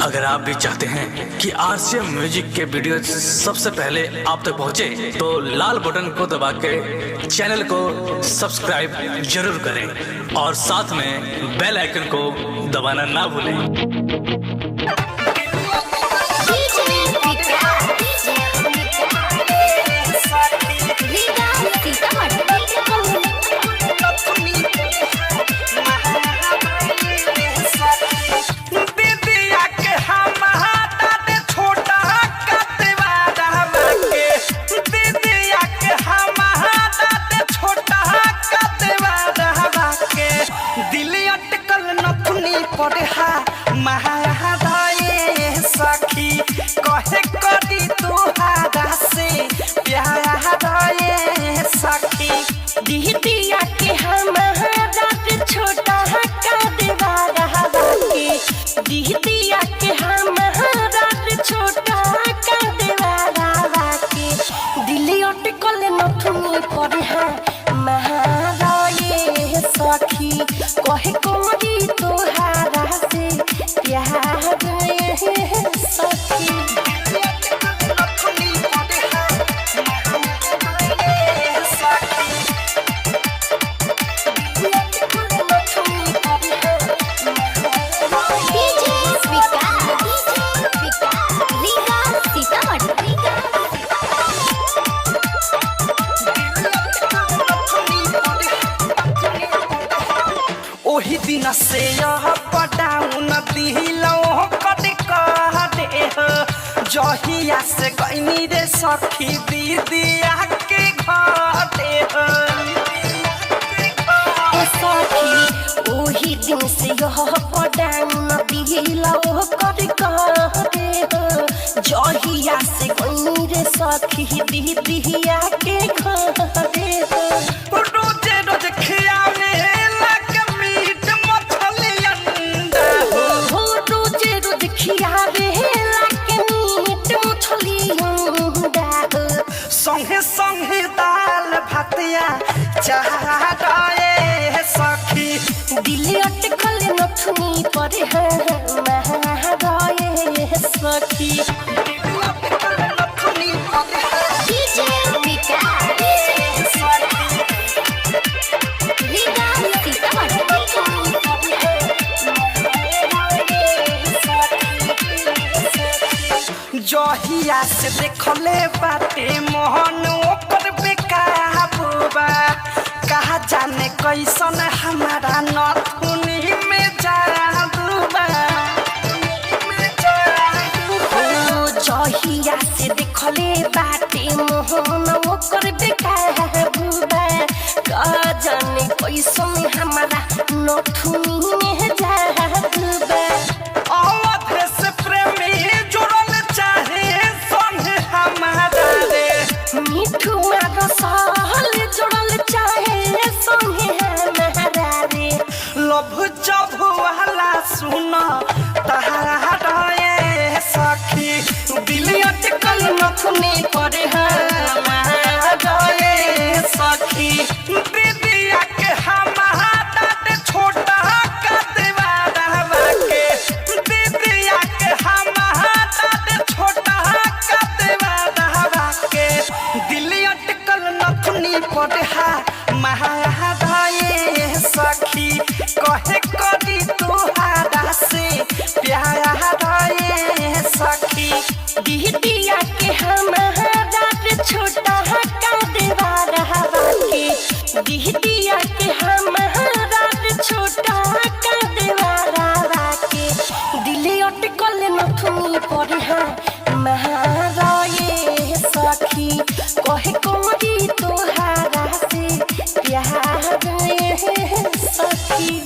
अगर आप भी चाहते हैं कि आरसीएम म्यूजिक के वीडियो सबसे पहले आप तक पहुंचे, तो लाल बटन को दबा के चैनल को सब्सक्राइब जरूर करें और साथ में बेल आइकन को दबाना ना भूलें। सखी कहे करी तुहारा से प्यार सखी दीदिया के हमारा छोटा का देवारा के दीदिया के हमारा छोटा का देवारा के दिल अटकल नथुनी पर है महारा ये सखी कहे करी तुहारा से प्यार सखी ओही दिन से यह पटाउन दिलो कद कह दे जहिया से गईनी रे सखी दीदिया के घरे सखी ओही दिन से यह पटाउन दिलो कद कह दे जहिया से गईनी रे सखी दीदिया के घरे रोजे रोज खियावे संगे संगे दाल भातिया चाहे सखी दिल अटकल नथुनी पर है महाराये सखी दिल अटकल नथुनी पर है डीजे मिका जहिया से देखले बाटे मोहन ओकर बेकाबूबा कहा जाने कैसन हमारा नथुनी में जादूबा जहिया से देखले बाटे मोहन ओकर बेकाबूबा कहा जाने कैसन हमारा नथुनी में जादूबा अवधे से प्रेमी मिठुआ रसल जोड़ल चाहे संगे हमारा रे लभ जब वाला सुन तहारा रे सखी दिल अटकल नथुनी पर हमारा रे सखी दीदिया के हमारा छोटा का देवारा के दीदिया के हमारा छोटा का देवारा के दिल अटकल नथुनी पर महाराये सखी कहे करी तुहारा से प्यार सखी दीदिया के हमारा छोटा का देवारा के दीदिया के हमारा छोटा का देवारा के दिल अटकल नथुनी पर महाराये सखी कहे करी तुहारा से प्यार सखी।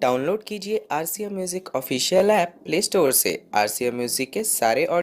डाउनलोड कीजिए RCM music official app play store से। आरसीएम म्यूजिक के सारे